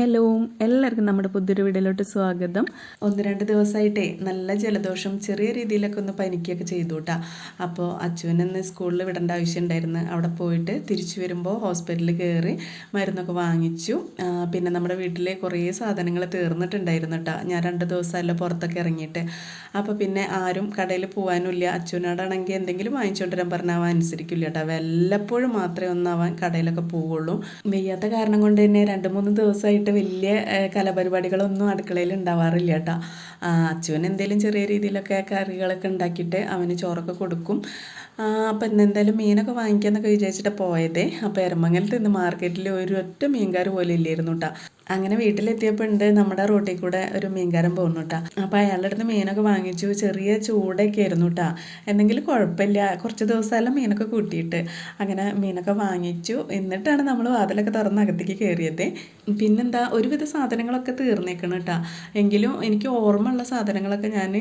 Hello, എല്ലാവർക്കും നമ്മുടെ പുതിയൊരു വീഡിയോയിലോട്ട് സ്വാഗതം. 1-2 ദിവസമായിട്ടേ നല്ല ജലദോഷം, ചെറിയ രീതിയിലൊക്കെ ഒന്ന് പനിക്കുകയൊക്കെ ചെയ്തു കേട്ടോ. അപ്പോൾ അച്ചുവിനെന്ന് സ്കൂളിൽ വിടേണ്ട ആവശ്യമുണ്ടായിരുന്നു. അവിടെ പോയിട്ട് തിരിച്ചു വരുമ്പോൾ ഹോസ്പിറ്റലിൽ കയറി മരുന്നൊക്കെ വാങ്ങിച്ചു. പിന്നെ നമ്മുടെ വീട്ടിലെ കുറേ സാധനങ്ങൾ തീർന്നിട്ടുണ്ടായിരുന്നു കേട്ടോ. ഞാൻ 2 ദിവസമല്ല പുറത്തൊക്കെ ഇറങ്ങിയിട്ട്. അപ്പോൾ പിന്നെ ആരും കടയിൽ പോകാനുമില്ല. അച്ചുവിനോടാണെങ്കിൽ എന്തെങ്കിലും വാങ്ങിച്ചുകൊണ്ടുവരാൻ പറഞ്ഞാൽ അവൻ അനുസരിക്കില്ല കേട്ടോ. വല്ലപ്പോഴും മാത്രമേ അവൻ കടയിലൊക്കെ പോവുള്ളൂ. വയ്യാത്ത കാരണം കൊണ്ട് തന്നെ 2-3 ദിവസമായിട്ട് വലിയ കലാപരിപാടികളൊന്നും അടുക്കളയിൽ ഉണ്ടാവാറില്ല കേട്ടോ. അച്ചുവിന് എന്തെങ്കിലും ചെറിയ രീതിയിലൊക്കെ കറികളൊക്കെ ഉണ്ടാക്കിയിട്ട് അവന് ചോറൊക്കെ കൊടുക്കും. അപ്പം ഇന്നെന്തായാലും മീനൊക്കെ വാങ്ങിക്കാമെന്നൊക്കെ വിചാരിച്ചിട്ട് പോയതേ. അപ്പോൾ എരമംഗലത്ത് നിന്ന് മാർക്കറ്റിൽ ഒരു ഒറ്റ മീൻകാർ പോലും ഇല്ലായിരുന്നു കേട്ടോ. അങ്ങനെ വീട്ടിലെത്തിയപ്പോൾ ഉണ്ട് നമ്മുടെ റോട്ടിൽ കൂടെ ഒരു മീൻകാരൻ പോകുന്നു കേട്ടോ. അപ്പോൾ അയാളുടെ അടുത്ത് മീനൊക്കെ വാങ്ങിച്ചു. ചെറിയ ചൂടൊക്കെ ആയിരുന്നു കേട്ടോ. എന്തെങ്കിലും കുഴപ്പമില്ല, കുറച്ച് ദിവസമെല്ലാം മീനൊക്കെ കൂട്ടിയിട്ട് അങ്ങനെ മീനൊക്കെ വാങ്ങിച്ചു. എന്നിട്ടാണ് നമ്മൾ വാതിലൊക്കെ തുറന്ന് അകത്തേക്ക് കയറിയത്. പിന്നെന്താ, ഒരുവിധ സാധനങ്ങളൊക്കെ തീർന്നേക്കണം കേട്ടോ. എങ്കിലും എനിക്ക് ഓർമ്മയുള്ള സാധനങ്ങളൊക്കെ ഞാൻ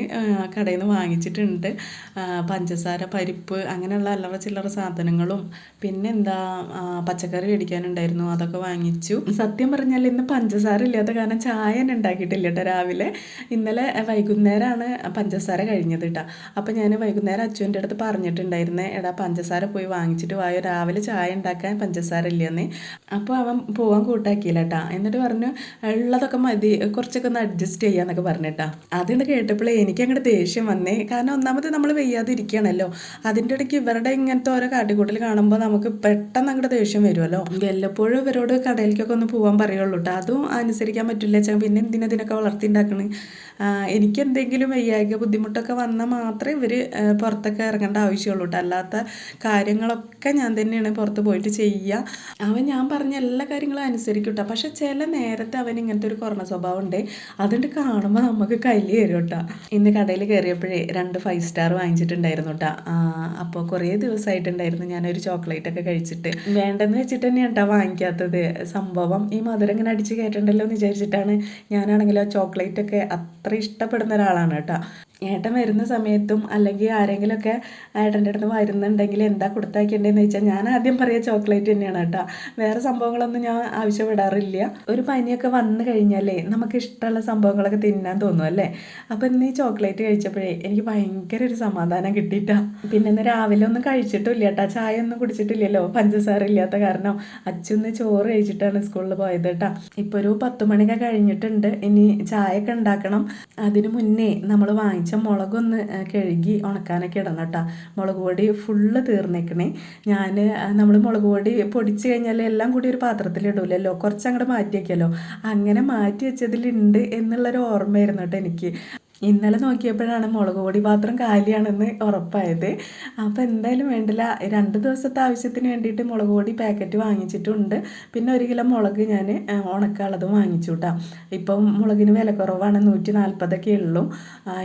കടയിൽ നിന്ന് വാങ്ങിച്ചിട്ടുണ്ട്. പഞ്ചസാര, പരിപ്പ്, അങ്ങനെയുള്ള അല്ലറ ചില്ലറ സാധനങ്ങളും പിന്നെന്താ പച്ചക്കറി മേടിക്കാനുണ്ടായിരുന്നു, അതൊക്കെ വാങ്ങിച്ചു. സത്യം പറഞ്ഞാൽ ഇന്ന് പഞ്ചസാര ഇല്ലാത്ത കാരണം ചായ തന്നെ ഉണ്ടാക്കിയിട്ടില്ല കേട്ടോ രാവിലെ. ഇന്നലെ വൈകുന്നേരമാണ് പഞ്ചസാര കഴിഞ്ഞത് കേട്ടോ. അപ്പോൾ ഞാൻ വൈകുന്നേരം അച്ചുവിൻ്റെ അടുത്ത് പറഞ്ഞിട്ടുണ്ടായിരുന്നേ, എടാ പഞ്ചസാര പോയി വാങ്ങിച്ചിട്ട് വായോ, രാവിലെ ചായ ഉണ്ടാക്കാൻ പഞ്ചസാര ഇല്ലെന്നേ. അപ്പോൾ അവൻ പോകാൻ കൂട്ടാക്കിയില്ല കേട്ടോ. എന്നിട്ട് പറഞ്ഞു ഉള്ളതൊക്കെ മതി, കുറച്ചൊക്കെ ഒന്ന് അഡ്ജസ്റ്റ് ചെയ്യാന്നൊക്കെ പറഞ്ഞിട്ടാ. അതിന് കേട്ടപ്പോഴേ എനിക്ക് അങ്ങോട്ട് ദേഷ്യം വന്നേ. കാരണം ഒന്നാമത് നമ്മൾ വെയ്യാതിരിക്കുകയാണല്ലോ. അതിൻ്റെ ഇടയ്ക്ക് ഇവരുടെ ഇങ്ങനത്തെ ഓരോ കാട്ടിക്കൂട്ടൽ കാണുമ്പോൾ നമുക്ക് പെട്ടെന്ന് അങ്ങോട്ട് ദേഷ്യം വരുമല്ലോ. വല്ലപ്പോഴും ഇവരോട് കടയിലേക്കൊക്കെ ഒന്ന് പോകാൻ പറയുള്ളൂ കേട്ടോ. അതും അനുസരിക്കാൻ പറ്റില്ല വെച്ചാൽ പിന്നെ എന്തിനൊക്കെ വളർത്തി ഉണ്ടാക്കണേ. എനിക്ക് എന്തെങ്കിലും വയ്യായ്ക ബുദ്ധിമുട്ടൊക്കെ വന്നാൽ മാത്രമേ ഇവർ പുറത്തൊക്കെ ഇറങ്ങേണ്ട ആവശ്യമുള്ളൂ കേട്ടോ. അല്ലാത്ത കാര്യങ്ങളൊക്കെ ഞാൻ തന്നെയാണ് പുറത്ത് പോയിട്ട് ചെയ്യുക. അവൻ ഞാൻ പറഞ്ഞ എല്ലാ കാര്യങ്ങളും അനുസരിക്കും കേട്ടോ. പക്ഷെ ചില നേരത്തെ അവൻ ഇങ്ങനത്തെ ഒരു കുറഞ്ഞ സ്വഭാവം ഉണ്ട്. അതുകൊണ്ട് കാണുമ്പോൾ നമുക്ക് കയ്യിൽ വരും കേട്ടോ. ഇന്ന് കടയിൽ കയറിയപ്പോഴേ 2 5 സ്റ്റാർ വാങ്ങിച്ചിട്ടുണ്ടായിരുന്നു കേട്ടോ. അപ്പോൾ കുറേ ദിവസമായിട്ടുണ്ടായിരുന്നു ഞാനൊരു ചോക്ലേറ്റൊക്കെ കഴിച്ചിട്ട്. വേണ്ടെന്ന് വെച്ചിട്ട് തന്നെയാണ് കേട്ടോ വാങ്ങിക്കാത്തത്. സംഭവം ഈ മധുരം ഇങ്ങനെ അടിച്ച് കയറ്റണ്ടല്ലോ എന്ന് വിചാരിച്ചിട്ടാണ്. ഞാനാണെങ്കിലോ ചോക്ലേറ്റൊക്കെ അത്ര ഇഷ്ടപ്പെടുന്ന ഒരാളാണ് കേട്ടോ. ഏട്ടൻ വരുന്ന സമയത്തും അല്ലെങ്കിൽ ആരെങ്കിലുമൊക്കെ ഏട്ടൻ്റെ അടുത്ത് വരുന്നുണ്ടെങ്കിൽ എന്താ കൊടുത്താക്കേണ്ടതെന്ന് വെച്ചാൽ ഞാൻ ആദ്യം പറയുക ചോക്ലേറ്റ് തന്നെയാണ് കേട്ടോ. വേറെ സംഭവങ്ങളൊന്നും ഞാൻ ആവശ്യപ്പെടാറില്ല. ഒരു പനിയൊക്കെ വന്നു കഴിഞ്ഞാലേ നമുക്ക് ഇഷ്ടമുള്ള സംഭവങ്ങളൊക്കെ തിന്നാൻ തോന്നും അല്ലേ. അപ്പോൾ ഇന്ന് ഈ ചോക്ലേറ്റ് കഴിച്ചപ്പോഴേ എനിക്ക് ഭയങ്കര ഒരു സമാധാനം കിട്ടിയിട്ടാ. പിന്നെ ഇന്ന് രാവിലെ ഒന്നും കഴിച്ചിട്ടില്ല കേട്ടോ. ചായ ഒന്നും കുടിച്ചിട്ടില്ലല്ലോ, പഞ്ചസാര ഇല്ലാത്ത കാരണം. അച്ഛന്ന് ചോറ് കഴിച്ചിട്ടാണ് സ്കൂളിൽ പോയത് കേട്ടോ. ഇപ്പോൾ ഒരു 10 മണിയൊക്കെ കഴിഞ്ഞിട്ടുണ്ട്. ഇനി ചായയൊക്കെ ഉണ്ടാക്കണം. അതിന് മുന്നേ നമ്മൾ വാങ്ങിച്ച മുളകൊന്ന് കഴുകി ഉണക്കാനൊക്കെ ഇടണം കേട്ടോ. മുളക് പൊടി ഫുള്ള് തീർന്നേക്കണേ. നമ്മൾ മുളക് പൊടി പൊടിച്ച് കഴിഞ്ഞാൽ എല്ലാം കൂടി ഒരു പാത്രത്തിലിടൂലല്ലോ, കുറച്ചങ്ങോട്ട് മാറ്റി വയ്ക്കുമല്ലോ. അങ്ങനെ മാറ്റി വെച്ചതിലുണ്ട് എന്നുള്ളൊരു ഓർമ്മയായിരുന്നു കേട്ടോ എനിക്ക്. ഇന്നലെ നോക്കിയപ്പോഴാണ് മുളക് പൊടി പാത്രം കാലിയാണെന്ന് ഉറപ്പായത്. അപ്പോൾ എന്തായാലും വേണ്ടില്ല, 2 ദിവസത്തെ ആവശ്യത്തിന് വേണ്ടിയിട്ട് മുളക് പൊടി പാക്കറ്റ് വാങ്ങിച്ചിട്ടുണ്ട്. പിന്നെ 1 കിലോ മുളക് ഞാൻ ഉണക്കാനുള്ളതും വാങ്ങിച്ചു കേട്ടോ. ഇപ്പം മുളകിന് വില കുറവാണ്, 140 ഉള്ളൂ.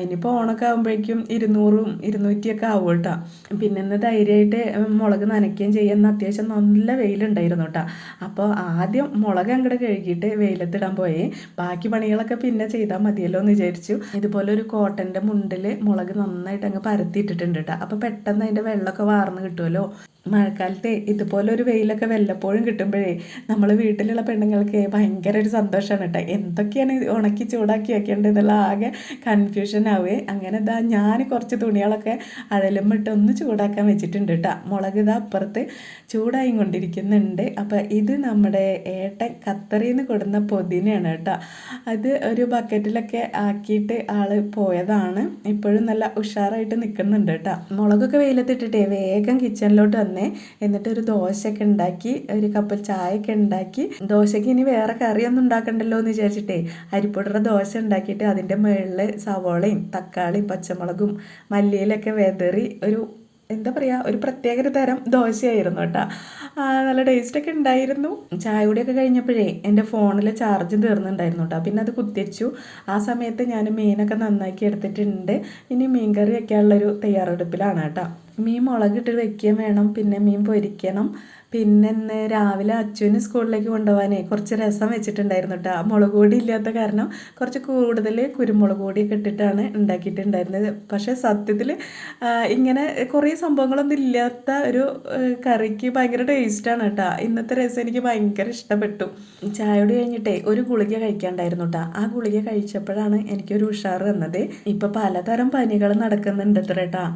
ഇനിയിപ്പോൾ ഓണൊക്കെ ആകുമ്പോഴേക്കും 200 200 ആവും കേട്ടോ. പിന്നെ ഇന്ന് ധൈര്യമായിട്ട് മുളക് നനയ്ക്കുകയും ചെയ്യുന്ന അത്യാവശ്യം നല്ല വെയിലുണ്ടായിരുന്നു കേട്ടോ. അപ്പോൾ ആദ്യം മുളക് അങ്ങോട്ട് കഴുകിയിട്ട് വെയിലത്തിടാൻ പോയേ. ബാക്കി പണികളൊക്കെ പിന്നെ ചെയ്താൽ മതിയല്ലോ എന്ന് വിചാരിച്ചു. ഇതുപോലെ ഒരു കോട്ടൻ്റെ മുണ്ടിൽ മുളക് നന്നായിട്ട് അങ്ങ് പരത്തിയിട്ടിട്ടുണ്ട് കേട്ടോ. അപ്പോൾ പെട്ടെന്ന് അതിൻ്റെ വെള്ളമൊക്കെ വാർന്ന് കിട്ടുമല്ലോ. മഴക്കാലത്തെ ഇതുപോലെ ഒരു വെയിലൊക്കെ വല്ലപ്പോഴും കിട്ടുമ്പോഴേ നമ്മൾ വീട്ടിലുള്ള പെണ്ണുങ്ങൾക്ക് ഭയങ്കര ഒരു സന്തോഷമാണ് കേട്ടോ. എന്തൊക്കെയാണ് ഉണക്കി ചൂടാക്കി വെക്കേണ്ടതെന്നുള്ള ആകെ കൺഫ്യൂഷൻ ആവേ. അങ്ങനെ ഇതാ ഞാൻ കുറച്ച് തുണികളൊക്കെ അഴലുമിട്ട് ഒന്ന് ചൂടാക്കാൻ വെച്ചിട്ടുണ്ട് കേട്ടോ. മുളക് ഇതാ അപ്പുറത്ത് ചൂടായി കൊണ്ടിരിക്കുന്നുണ്ട്. അപ്പോൾ ഇത് നമ്മുടെ ഏട്ടൻ ഖത്തറിൽ നിന്ന് കൊടുന്ന പൊതിനയാണ് കേട്ടോ. അത് ഒരു ബക്കറ്റിലൊക്കെ ആക്കിയിട്ട് ആൾ പോയതാണ്. ഇപ്പോഴും നല്ല ഉഷാറായിട്ട് നിൽക്കുന്നുണ്ട് കേട്ടോ. മുളകൊക്കെ വെയിലത്തിട്ടിട്ടേ വേഗം കിച്ചണിലോട്ട് വന്നേ. എന്നിട്ട് ഒരു ദോശയൊക്കെ ഉണ്ടാക്കി, ഒരു കപ്പ് ചായയൊക്കെ ഉണ്ടാക്കി. ദോശയ്ക്ക് ഇനി വേറെ കറിയൊന്നും ഉണ്ടാക്കണ്ടല്ലോ എന്ന് വിചാരിച്ചിട്ടേ അരിപ്പൊടിയുടെ ദോശ ഉണ്ടാക്കിയിട്ട് അതിൻ്റെ മുകളിൽ സവോളയും തക്കാളിയും പച്ചമുളകും മല്ലിയിലൊക്കെ വെതറി എന്താ പറയുക, ഒരു പ്രത്യേക തരം ദോശയായിരുന്നു കേട്ടോ. നല്ല ടേസ്റ്റൊക്കെ ഉണ്ടായിരുന്നു. ചായ കൂടിയൊക്കെ കഴിഞ്ഞപ്പോഴേ എൻ്റെ ഫോണിൽ ചാർജ് തീർന്നുണ്ടായിരുന്നു കേട്ടോ. പിന്നെ അത് കുത്തിച്ചു. ആ സമയത്ത് ഞാൻ മീനൊക്കെ നന്നാക്കി എടുത്തിട്ടുണ്ട്. ഇനി മീൻ കറി വയ്ക്കാനുള്ളൊരു തയ്യാറെടുപ്പിലാണ് കേട്ടോ. മീൻ മുളകിട്ട് വയ്ക്കുകയും വേണം, പിന്നെ മീൻ പൊരിക്കണം, പിന്നെ ഇന്ന് രാവിലെ അച്ചുവിന് സ്കൂളിലേക്ക് കൊണ്ടുപോകാനേ കുറച്ച് രസം വെച്ചിട്ടുണ്ടായിരുന്നു കേട്ടോ. മുളക് പൊടി ഇല്ലാത്ത കാരണം കുറച്ച് കൂടുതൽ കുരുമുളക് പൊടിയൊക്കെ ഇട്ടിട്ടാണ് ഉണ്ടാക്കിയിട്ടുണ്ടായിരുന്നത്. പക്ഷേ സത്യത്തിൽ ഇങ്ങനെ കുറേ സംഭവങ്ങളൊന്നും ഇല്ലാത്ത ഒരു കറിക്ക് ഭയങ്കര ടേസ്റ്റാണ് കേട്ടോ. ഇന്നത്തെ രസം എനിക്ക് ഭയങ്കര ഇഷ്ടപ്പെട്ടു. ചായയോട് കഴിഞ്ഞിട്ടേ ഒരു ഗുളിക കഴിക്കാണ്ടായിരുന്നു കേട്ടോ. ആ ഗുളിക കഴിച്ചപ്പോഴാണ് എനിക്കൊരു ഉഷാറ് വന്നത്. ഇപ്പം പലതരം പനികൾ നടക്കുന്നുണ്ട് അത്ര കേട്ടോ.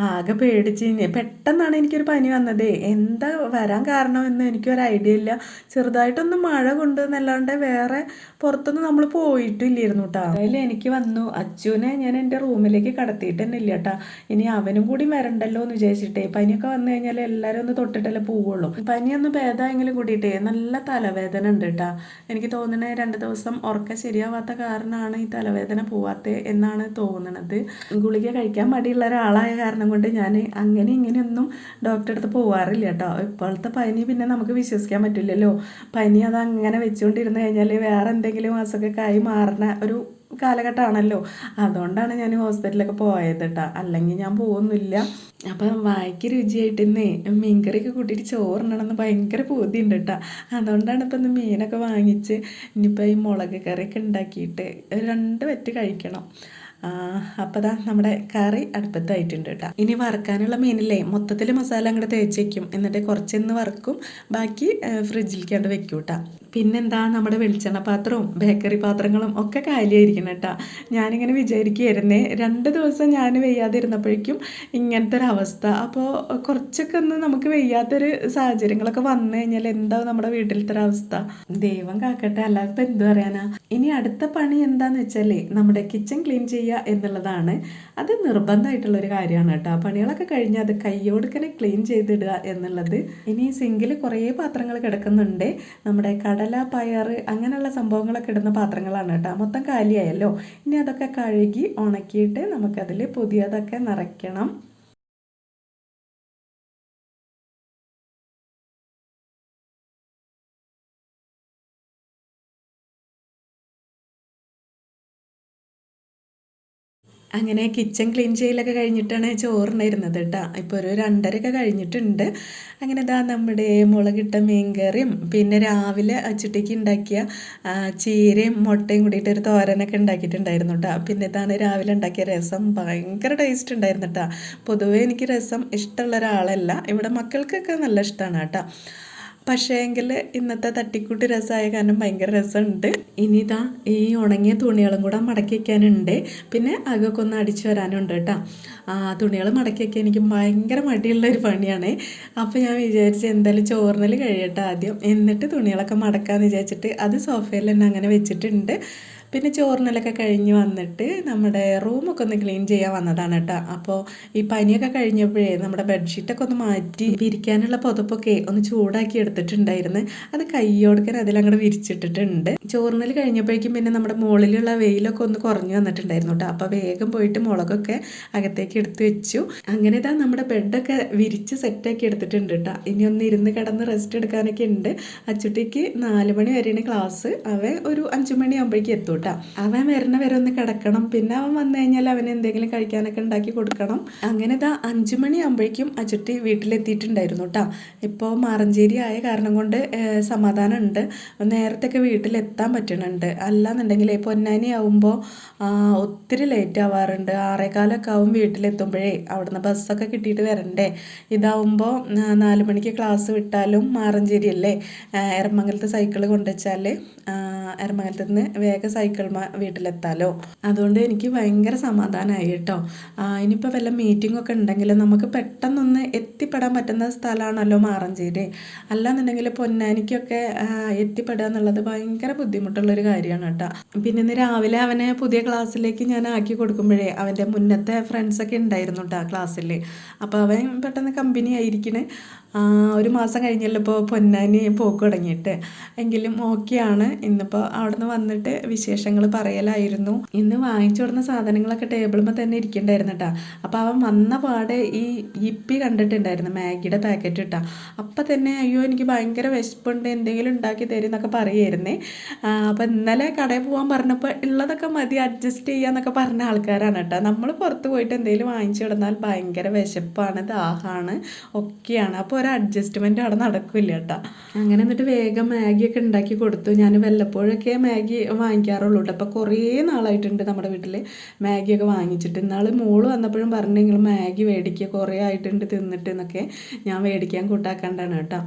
ആകെ പേടിച്ച് പെട്ടെന്നാണ് എനിക്കൊരു പനി വന്നത്. എന്താ വരാൻ കാരണമെന്ന് എനിക്കൊരു ഐഡിയ ഇല്ല. ചെറുതായിട്ടൊന്ന് മഴ കൊണ്ട് എന്നല്ലാണ്ട് വേറെ പുറത്തൊന്നും നമ്മൾ പോയിട്ടില്ലായിരുന്നു കേട്ടോ. അതിൽ എനിക്ക് വന്നു. അച്ചുവിനെ ഞാൻ എൻ്റെ റൂമിലേക്ക് കടത്തിയിട്ട് തന്നെ ഇല്ല കേട്ടോ. ഇനി അവനും കൂടി വരണ്ടല്ലോ എന്ന് വിചാരിച്ചിട്ടേ. പനിയൊക്കെ വന്നു കഴിഞ്ഞാൽ എല്ലാവരും ഒന്ന് തൊട്ടിട്ടല്ലേ പോവുള്ളൂ. പനിയൊന്ന് ഭേദമെങ്കിലും കൂടിയിട്ടേ നല്ല തലവേദന ഉണ്ട് കേട്ടോ. എനിക്ക് തോന്നണേ 2 ദിവസം ഉറക്കം ശരിയാവാത്ത കാരണമാണ് ഈ തലവേദന പോവാത്തത് എന്നാണ് തോന്നുന്നത്. ഗുളിക കഴിക്കാൻ മടിയുള്ള ഒരാളായ കാരണം കൊണ്ട് ഞാൻ അങ്ങനെ ഇങ്ങനെയൊന്നും ഡോക്ടറെ അടുത്ത് പോവാറില്ല കേട്ടോ. ഇപ്പോഴത്തെ പനി പിന്നെ നമുക്ക് വിശ്വസിക്കാൻ പറ്റില്ലല്ലോ. പനി അതങ്ങനെ വെച്ചുകൊണ്ടിരുന്ന് കഴിഞ്ഞാൽ വേറെ എന്തെങ്കിലും അസുഖമൊക്കെ ആയി മാറുന്ന ഒരു കാലഘട്ടമാണല്ലോ. അതുകൊണ്ടാണ് ഞാൻ ഹോസ്പിറ്റലൊക്കെ പോയത് കേട്ടോ. അല്ലെങ്കിൽ ഞാൻ പോകുന്നില്ല. അപ്പം വായിക്ക് രുചിയായിട്ട് ഇന്നേ മീൻകറിയൊക്കെ കൂട്ടിയിട്ട് ചോറിനണമെന്ന് ഭയങ്കര പൂതിയുണ്ട് കേട്ടോ. അതുകൊണ്ടാണ് ഇപ്പം ഇന്ന് മീനൊക്കെ വാങ്ങിച്ച് ഇനിയിപ്പോൾ ഈ മുളക് കറിയൊക്കെ ഉണ്ടാക്കിയിട്ട് 2 വറ്റ് കഴിക്കണം. അപ്പോൾ ദാ നമ്മുടെ കറി അടുപ്പത്തായിട്ടുണ്ട് കേട്ടോ. ഇനി വറുക്കാനുള്ള മീനില്ലേ മൊത്തത്തിൽ മസാല അങ്ങോട്ട് തേച്ച് വയ്ക്കും. എന്നിട്ട് കുറച്ചൊന്ന് വറുക്കും, ബാക്കി ഫ്രിഡ്ജിലേക്കാണ്ട് വെക്കും കേട്ടോ. പിന്നെന്താ നമ്മുടെ വെളിച്ചെണ്ണ പാത്രവും ബേക്കറി പാത്രങ്ങളും ഒക്കെ കാലിയായിരിക്കണം കേട്ടോ. ഞാനിങ്ങനെ വിചാരിക്കുമായിരുന്നേ 2 ദിവസം ഞാൻ വെയ്യാതിരുന്നപ്പോഴേക്കും ഇങ്ങനത്തെ ഒരു അവസ്ഥ. അപ്പോൾ കുറച്ചൊക്കെ ഒന്ന് നമുക്ക് വെയ്യാത്തൊരു സാഹചര്യങ്ങളൊക്കെ വന്നു കഴിഞ്ഞാൽ എന്താവും നമ്മുടെ വീട്ടിലത്തെ ഒരു അവസ്ഥ. ദൈവം കാക്കട്ടെ, അല്ലാതെ ഇപ്പം എന്തു പറയാനാ. ഇനി അടുത്ത പണി എന്താന്ന് വെച്ചാലേ നമ്മുടെ കിച്ചൺ ക്ലീൻ ചെയ്യുക എന്നുള്ളതാണ്. അത് നിർബന്ധമായിട്ടുള്ളൊരു കാര്യമാണ് കേട്ടോ. പണികളൊക്കെ കഴിഞ്ഞാൽ അത് കയ്യോടുക്കനെ ക്ലീൻ ചെയ്തിടുക എന്നുള്ളത്. ഇനി സിങ്കിൽ കുറേ പാത്രങ്ങൾ കിടക്കുന്നുണ്ട്. നമ്മുടെ കടല, പയർ അങ്ങനെയുള്ള സംഭവങ്ങളൊക്കെ ഇടുന്ന പാത്രങ്ങളാണ് കേട്ടോ. മൊത്തം കാലിയായല്ലോ. ഇനി അതൊക്കെ കഴുകി ഉണക്കിയിട്ട് നമുക്കതിൽ പുതിയതൊക്കെ നിറയ്ക്കണം. അങ്ങനെ കിച്ചൺ ക്ലീൻ ചെയ്യലൊക്കെ കഴിഞ്ഞിട്ടാണ് ചോറിനായിരുന്നത് കേട്ടോ. ഇപ്പോൾ ഒരു 2:30 കഴിഞ്ഞിട്ടുണ്ട്. അങ്ങനെ ഇതാ നമ്മുടെ മുളകിട്ട മീൻകറിയും പിന്നെ രാവിലെ അച്ചുട്ടിക്ക് ഉണ്ടാക്കിയ ചീരയും മുട്ടയും കൂടിയിട്ട് ഒരു തോരനൊക്കെ ഉണ്ടാക്കിയിട്ടുണ്ടായിരുന്നു കേട്ടോ. പിന്നെ ഇതാണ് രാവിലെ ഉണ്ടാക്കിയ രസം. ഭയങ്കര ടേസ്റ്റ് ഉണ്ടായിരുന്നു കേട്ടോ. പൊതുവേ എനിക്ക് രസം ഇഷ്ടമുള്ള ഒരാളല്ല. ഇവിടെ മക്കൾക്കൊക്കെ നല്ല ഇഷ്ടമാണ് കേട്ടോ. പക്ഷേ എങ്കിൽ ഇന്നത്തെ തട്ടിക്കൂട്ട് രസമായ കാരണം ഭയങ്കര രസമുണ്ട്. ഇനി ഇതാ ഈ ഉണങ്ങിയ തുണികളും കൂടെ മടക്കി വയ്ക്കാനുണ്ട്. പിന്നെ അകമൊക്കെ ഒന്ന് അടിച്ചു വരാനുണ്ട് കേട്ടോ. തുണികൾ മടക്കി വയ്ക്കാൻ എനിക്ക് ഭയങ്കര മടിയുള്ളൊരു പണിയാണ്. അപ്പോൾ ഞാൻ വിചാരിച്ച് എന്തായാലും ചോറിനൽ കഴിയട്ടെ ആദ്യം, എന്നിട്ട് തുണികളൊക്കെ മടക്കാമെന്ന് വിചാരിച്ചിട്ട് അത് സോഫയിൽ തന്നെ അങ്ങനെ വെച്ചിട്ടുണ്ട്. പിന്നെ ചോറിനലൊക്കെ കഴിഞ്ഞ് വന്നിട്ട് നമ്മുടെ റൂമൊക്കെ ഒന്ന് ക്ലീൻ ചെയ്യാൻ വന്നതാണ് കേട്ടോ. അപ്പോൾ ഈ പനിയൊക്കെ കഴിഞ്ഞപ്പോഴേ നമ്മുടെ ബെഡ്ഷീറ്റൊക്കെ ഒന്ന് മാറ്റി വിരിക്കാനുള്ള പുതപ്പൊക്കെ ഒന്ന് ചൂടാക്കി എടുത്തിട്ടുണ്ടായിരുന്നു. അത് കയ്യോടുക്കാൻ അതിലങ്ങോട്ട് വിരിച്ചിട്ടിട്ടുണ്ട്. ചോറിനൽ കഴിഞ്ഞപ്പോഴേക്കും പിന്നെ നമ്മുടെ മുകളിലുള്ള വെയിലൊക്കെ ഒന്ന് കുറഞ്ഞു വന്നിട്ടുണ്ടായിരുന്നു കേട്ടോ. അപ്പോൾ വേഗം പോയിട്ട് മുളകൊക്കെ അകത്തേക്ക് എടുത്ത് വെച്ചു. അങ്ങനെ ഇതാ നമ്മുടെ ബെഡൊക്കെ വിരിച്ച് സെറ്റാക്കി എടുത്തിട്ടുണ്ട് കേട്ടോ. ഇനി ഒന്ന് ഇരുന്ന് കിടന്ന് റെസ്റ്റ് എടുക്കാനൊക്കെ ഉണ്ട്. അച്ചുട്ടിക്ക് 4 മണി വരെയാണ് ക്ലാസ്. അവൻ ഒരു 5 മണിയാകുമ്പോഴേക്കും എത്തും കേട്ടോ. അവൻ വരുന്ന വരെ ഒന്ന് കിടക്കണം. പിന്നെ അവൻ വന്നു കഴിഞ്ഞാൽ അവന് എന്തെങ്കിലും കഴിക്കാനൊക്കെ ഉണ്ടാക്കി കൊടുക്കണം. അങ്ങനെ ഇതാ 5 മണിയാകുമ്പോഴേക്കും അച്ചുട്ടി വീട്ടിലെത്തിയിട്ടുണ്ടായിരുന്നു കേട്ടോ. ഇപ്പോൾ മാറഞ്ചേരി ആയ കാരണം കൊണ്ട് സമാധാനമുണ്ട്. നേരത്തെയൊക്കെ വീട്ടിലെത്താൻ പറ്റുന്നുണ്ട്. അല്ലാന്നുണ്ടെങ്കിൽ പൊന്നാനി ആവുമ്പോൾ ഒത്തിരി ലേറ്റ് ആവാറുണ്ട്. 6:15 ആവും വീട്ടിലെത്തുമ്പോഴേ. അവിടുന്ന് ബസ്സൊക്കെ കിട്ടിയിട്ട് വരണ്ടേ. ഇതാവുമ്പോൾ 4 മണിക്ക് ക്ലാസ് വിട്ടാലും മാറഞ്ചേരി അല്ലേ, എരമംഗലത്ത് സൈക്കിൾ കൊണ്ടുവച്ചാൽ എരമംഗലത്ത് നിന്ന് വേഗം സൈക്കിൾ വീട്ടിലെത്താലോ. അതുകൊണ്ട് എനിക്ക് ഭയങ്കര സമാധാനമായി കേട്ടോ. ഇനിയിപ്പോൾ വല്ല മീറ്റിങ്ങൊക്കെ ഉണ്ടെങ്കിൽ നമുക്ക് പെട്ടെന്നൊന്ന് എത്തിപ്പെടാൻ പറ്റുന്ന സ്ഥലമാണല്ലോ മാറഞ്ചേരി. അല്ലാന്നുണ്ടെങ്കിൽ പൊന്നാനിക്കൊക്കെ എത്തിപ്പെടുക എന്നുള്ളത് ഭയങ്കര ബുദ്ധിമുട്ടുള്ളൊരു കാര്യമാണ് കേട്ടോ. പിന്നെ ഇന്ന് രാവിലെ അവനെ പുതിയ ക്ലാസ്സിലേക്ക് ഞാൻ ആക്കി കൊടുക്കുമ്പോഴേ അവൻ്റെ മുന്നത്തെ ഫ്രണ്ട്സൊക്കെ ഉണ്ടായിരുന്നു കേട്ടോ ക്ലാസ്സിൽ. അപ്പോൾ അവൻ പെട്ടെന്ന് കമ്പനി ആയിരിക്കണേ. 1 മാസം കഴിഞ്ഞല്ലോ ഇപ്പോൾ പൊന്നാനി പോക്ക് തുടങ്ങിയിട്ട്. എങ്കിലും ഓക്കെയാണ്. ഇന്നിപ്പോൾ അവിടെ നിന്ന് വന്നിട്ട് വിശേഷങ്ങൾ പറയലായിരുന്നു. ഇന്ന് വാങ്ങിച്ചു കൊടുക്കുന്ന സാധനങ്ങളൊക്കെ ടേബിളുമ്പോൾ തന്നെ ഇരിക്കണ്ടായിരുന്നു കേട്ടോ. അപ്പോൾ അവൻ വന്ന പാടെ ഈ യിപ്പി കണ്ടിട്ടുണ്ടായിരുന്നു, മാഗിയുടെ പാക്കറ്റ് ഇട്ടാ. അപ്പം തന്നെ അയ്യോ എനിക്ക് ഭയങ്കര വിശപ്പുണ്ട്, എന്തെങ്കിലും ഉണ്ടാക്കി തരും എന്നൊക്കെ പറയുമായിരുന്നേ. അപ്പോൾ ഇന്നലെ കടയിൽ പോകാൻ പറഞ്ഞപ്പോൾ ഉള്ളതൊക്കെ മതി അഡ്ജസ്റ്റ് ചെയ്യാന്നൊക്കെ പറഞ്ഞ ആൾക്കാരാണ് കേട്ടോ. നമ്മൾ പുറത്ത് പോയിട്ട് എന്തെങ്കിലും വാങ്ങിച്ചു കൊടുത്താൽ ഭയങ്കര വിശപ്പാണ്, ദാഹമാണ്, ഒക്കെയാണ്. അപ്പോൾ ഒരു അഡ്ജസ്റ്റ്മെൻറ്റ് അവിടെ നടക്കില്ല കേട്ടോ. അങ്ങനെ എന്നിട്ട് വേഗം മാഗിയൊക്കെ ഉണ്ടാക്കി കൊടുത്തു. ഞാൻ വല്ലപ്പോഴൊക്കെ മാഗി വാങ്ങിക്കാറുള്ളൂ കേട്ടോ. അപ്പോൾ കുറേ നാളായിട്ടുണ്ട് നമ്മുടെ വീട്ടിൽ മാഗിയൊക്കെ വാങ്ങിച്ചിട്ട്. ഇന്നാൾ മോള് വന്നപ്പോഴും പറഞ്ഞു നിങ്ങൾ മാഗി മേടിക്കുക, കുറേ ആയിട്ടുണ്ട് തിന്നിട്ട് എന്നൊക്കെ. ഞാൻ മേടിക്കാൻ കൂട്ടാക്കാണ്ടാണ് കേട്ടോ.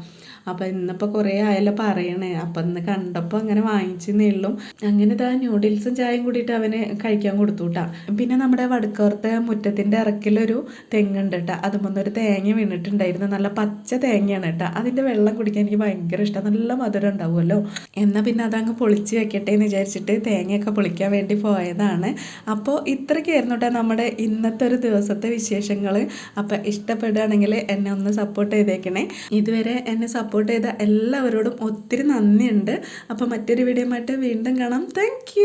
അപ്പോൾ ഇന്നിപ്പോൾ കുറേ ആയല്ലോ പറയണേ. അപ്പം ഇന്ന് കണ്ടപ്പോൾ അങ്ങനെ വാങ്ങിച്ചെന്നേ ഉള്ളൂ. അങ്ങനെ ഇതാ ന്യൂഡിൽസും ചായയും കൂടിയിട്ട് അവന് കഴിക്കാൻ കൊടുത്തു കേട്ടോ. പിന്നെ നമ്മുടെ വടക്കോർത്തെ മുറ്റത്തിൻ്റെ ഇറക്കിലൊരു തെങ്ങുണ്ട് കേട്ടോ. അതുമൊന്നൊരു തേങ്ങ വീണിട്ടുണ്ടായിരുന്നു. നല്ല പച്ച തേങ്ങയാണ് കേട്ടോ. അതിൻ്റെ വെള്ളം കുടിക്കാൻ എനിക്ക് ഭയങ്കര ഇഷ്ടം. നല്ല മധുരം ഉണ്ടാവുമല്ലോ. എന്നാൽ പിന്നെ അതങ്ങ് പൊളിച്ച് വെക്കട്ടെ എന്ന് വിചാരിച്ചിട്ട് തേങ്ങയൊക്കെ പൊളിക്കാൻ വേണ്ടി പോയതാണ്. അപ്പോൾ ഇത്രയൊക്കെയായിരുന്നു കേട്ടോ നമ്മുടെ ഇന്നത്തെ ഒരു ദിവസത്തെ വിശേഷങ്ങൾ. അപ്പോൾ ഇഷ്ടപ്പെടുകയാണെങ്കിൽ എന്നെ ഒന്ന് സപ്പോർട്ട് ചെയ്തേക്കണേ. ഇതുവരെ എന്നെ സപ്പോർട്ട് ചെയ്ത എല്ലാവരോടും ഒത്തിരി നന്ദിയുണ്ട്. അപ്പോൾ മറ്റൊരു വീഡിയോ ആയിട്ട് വീണ്ടും കാണാം. താങ്ക്